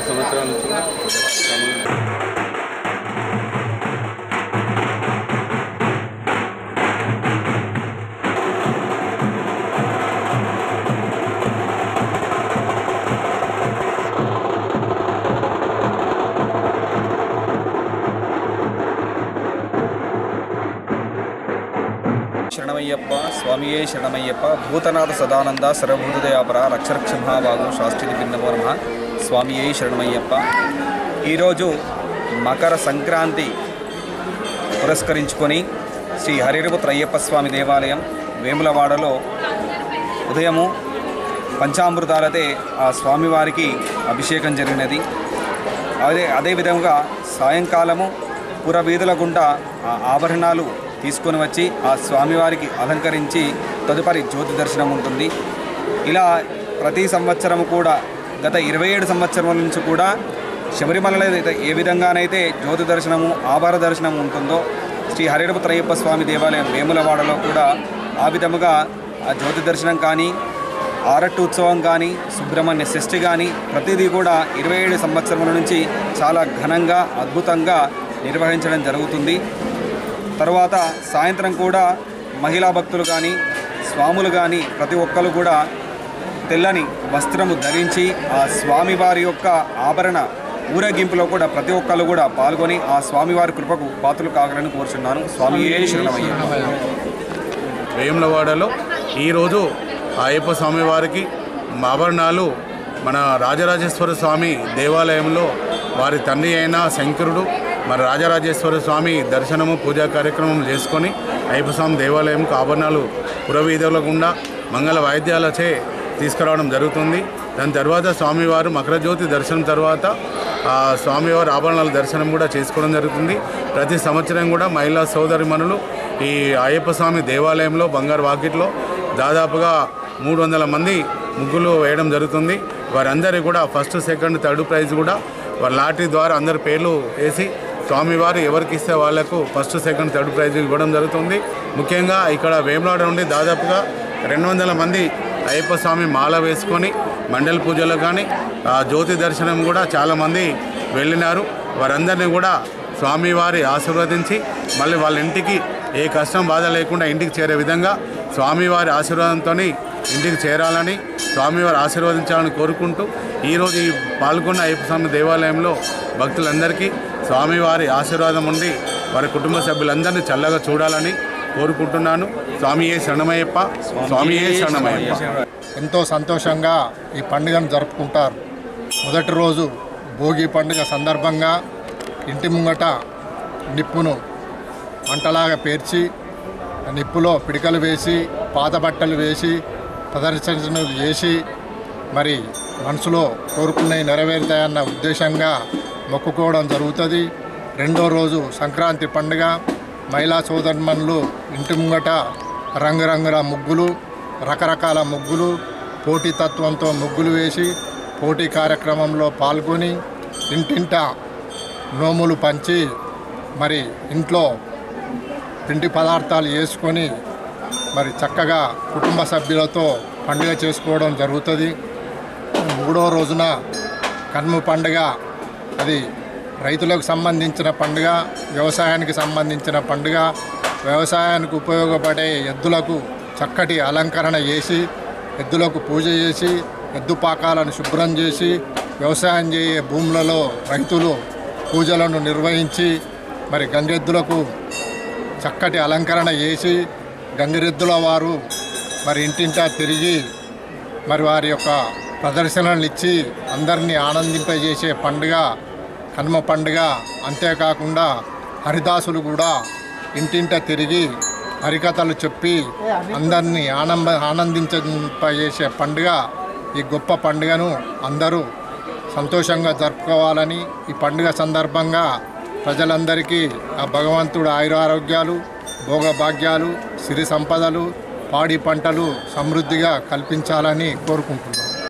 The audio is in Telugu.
సంవత్సరాల నుంచి శరణమయ్యప్ప స్వామియే శరణమయ్యప్ప భూతనాథ సదానంద సర్వభూతదయాపర రక్షరక్షమహాభాగు శాస్త్రి భిన్నమో నమః స్వామియే శరణమయ్యప్ప. ఈరోజు మకర సంక్రాంతి పురస్కరించుకొని శ్రీ హరిపుత్ర అయ్యప్ప స్వామి దేవాలయం వేములవాడలో ఉదయము పంచామృతాలతో ఆ స్వామివారికి అభిషేకం జరిగినది. అదేవిధంగా సాయంకాలము పురవీధుల గుండా ఆ ఆభరణాలు తీసుకొని వచ్చి ఆ స్వామివారికి అలంకరించి తదుపరి జ్యోతి దర్శనం ఉంటుంది. ఇలా ప్రతి సంవత్సరం కూడా గత 27 సంవత్సరాల నుంచి కూడా శబరిమలలో ఏ విధంగానైతే జ్యోతి దర్శనము ఆభరణ దర్శనం ఉంటుందో శ్రీ హరిపుత్ర అయ్యప్ప స్వామి దేవాలయం వేములవాడలో కూడా ఆ విధముగా ఆ జ్యోతి దర్శనం కానీ ఆరట్టు ఉత్సవం కానీ సుబ్రహ్మణ్య షష్ఠి కానీ ప్రతిదీ కూడా 27 సంవత్సరాల నుంచి చాలా ఘనంగా అద్భుతంగా నిర్వహించడం జరుగుతుంది. తర్వాత సాయంత్రం కూడా మహిళా భక్తులు కానీ స్వాములు కానీ ప్రతి ఒక్కరు కూడా తెల్లని వస్త్రము ధరించి ఆ స్వామివారి యొక్క ఆభరణ ఊరేగింపులో కూడా ప్రతి ఒక్కరు కూడా పాల్గొని ఆ స్వామివారి కృపకు పాత్రలు కాగలని కోరుచున్నాను. స్వామియే శరణమయ్యప్ప. వేములవాడలో ఈరోజు అయ్యప్ప స్వామివారికి ఆభరణాలు మన రాజరాజేశ్వర స్వామి దేవాలయంలో వారి తండ్రి అయిన శంకరుడు మరి రాజరాజేశ్వర స్వామి దర్శనము పూజా కార్యక్రమం చేసుకొని అయ్యప్ప స్వామి దేవాలయంకు ఆభరణాలు పురవీధుల గుండా మంగళ వాయిద్యాలచే తీసుకురావడం జరుగుతుంది. దాని తర్వాత స్వామివారు మకరజ్యోతి దర్శనం తర్వాత ఆ స్వామివారి ఆభరణాల దర్శనం కూడా చేసుకోవడం జరుగుతుంది. ప్రతి సంవత్సరం కూడా మహిళా సోదరిమణులు ఈ అయ్యప్ప స్వామి దేవాలయంలో బంగారు వాకిట్లో దాదాపుగా 300 మంది ముగ్గులు వేయడం జరుగుతుంది. వారందరికీ కూడా ఫస్ట్ సెకండ్ థర్డ్ ప్రైజ్ కూడా వారి లాటరీ ద్వారా అందరి పేర్లు వేసి స్వామివారు ఎవరికి ఇస్తే వాళ్లకు ఫస్ట్ సెకండ్ థర్డ్ ప్రైజ్ ఇవ్వడం జరుగుతుంది. ముఖ్యంగా ఇక్కడ వేములవాడ నుండి దాదాపుగా 200 మంది అయ్యప్ప స్వామి మాల వేసుకొని మండల పూజలు కానీ జ్యోతి దర్శనం కూడా చాలామంది వెళ్ళినారు. వారందరినీ కూడా స్వామివారి ఆశీర్వదించి మళ్ళీ వాళ్ళ ఇంటికి ఏ కష్టం బాధ లేకుండా ఇంటికి చేరే విధంగా స్వామివారి ఆశీర్వాదంతో ఇంటికి చేరాలని స్వామివారు ఆశీర్వదించాలని కోరుకుంటూ ఈరోజు ఈ పాల్గొన్న అయ్యప్ప స్వామి దేవాలయంలో భక్తులందరికీ స్వామివారి ఆశీర్వాదం ఉండి వారి కుటుంబ సభ్యులందరినీ చల్లగా చూడాలని కోరుకుంటున్నాను. స్వామియే శరణమయ్యప్ప. స్వామియే శరణమయ్యప్ప. ఎంతో సంతోషంగా ఈ పండుగను జరుపుకుంటారు. మొదటి రోజు భోగి పండుగ సందర్భంగా ఇంటి ముంగట నిప్పును మంటలాగా పేర్చి నిప్పులో పిడికలు వేసి పాత బట్టలు వేసి ప్రదర్శనలు చేసి మరి మనసులో కోరుకున్నవి నెరవేరుతాయన్న ఉద్దేశంగా మొక్కుకోవడం జరుగుతుంది. రెండో రోజు సంక్రాంతి పండుగ మహిళా సోదరుమణులు ఇంటి ముంగట రంగురంగుల ముగ్గులు రకరకాల ముగ్గులు పోటీతత్వంతో ముగ్గులు వేసి పోటీ కార్యక్రమంలో పాల్గొని ఇంటింట నోములు పంచి మరి ఇంట్లో పిండి పదార్థాలు వేసుకొని మరి చక్కగా కుటుంబ సభ్యులతో పండుగ చేసుకోవడం జరుగుతుంది. మూడో రోజున కనుమ పండుగ. అది రైతులకు సంబంధించిన పండుగ, వ్యవసాయానికి సంబంధించిన పండుగ. వ్యవసాయానికి ఉపయోగపడే ఎద్దులకు చక్కటి అలంకరణ చేసి ఎద్దులకు పూజ చేసి ఎద్దు పాకాలను శుభ్రం చేసి వ్యవసాయం చేయే భూములలో రైతులు పూజలను నిర్వహించి మరి గంగెద్దులకు చక్కటి అలంకరణ చేసి గంగిరెద్దుల వారు మరి ఇంటింటా తిరిగి మరి వారి యొక్క ప్రదర్శనలు ఇచ్చి అందరినీ ఆనందింపజేసే పండుగ కనుమ పండుగ. అంతేకాకుండా హరిదాసులు కూడా ఇంటింట తిరిగి హరికథలు చెప్పి అందరినీ ఆనందింపజేసే పండుగ. ఈ గొప్ప పండుగను అందరూ సంతోషంగా జరుపుకోవాలని ఈ పండుగ సందర్భంగా ప్రజలందరికీ ఆ భగవంతుడు ఆయురారోగ్యాలు, భోగభాగ్యాలు, సిరి సంపదలు, పాడి పంటలు సమృద్ధిగా కల్పించాలని కోరుకుంటున్నాను.